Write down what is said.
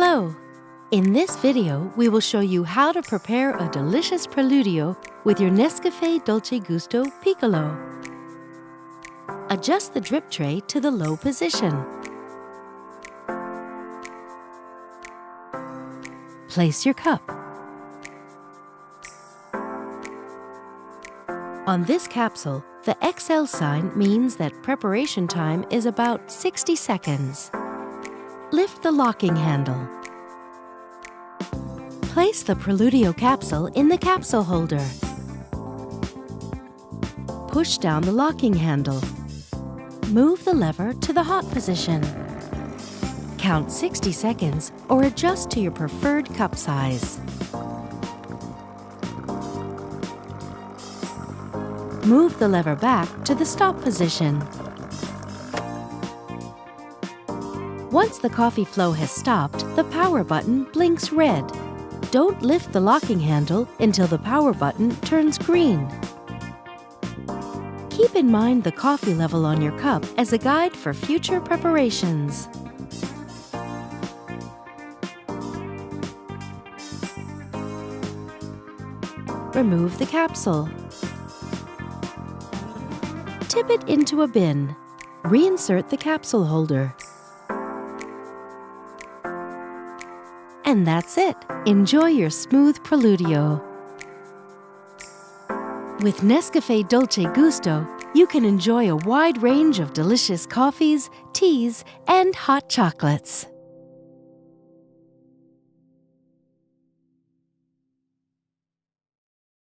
Hello! In this video, we will show you how to prepare a delicious Preludio with your NESCAFÉ Dolce Gusto Piccolo. Adjust the drip tray to the low position. Place your cup. On this capsule, the XL sign means that preparation time is about 60 seconds. Lift the locking handle. Place the Preludio capsule in the capsule holder. Push down the locking handle. Move the lever to the hot position. Count 60 seconds or adjust to your preferred cup size. Move the lever back to the stop position. Once the coffee flow has stopped, the power button blinks red. Don't lift the locking handle until the power button turns green. Keep in mind the coffee level on your cup as a guide for future preparations. Remove the capsule. Tip it into a bin. Reinsert the capsule holder. And that's it. Enjoy your smooth Preludio. With NESCAFÉ Dolce Gusto, you can enjoy a wide range of delicious coffees, teas, and hot chocolates.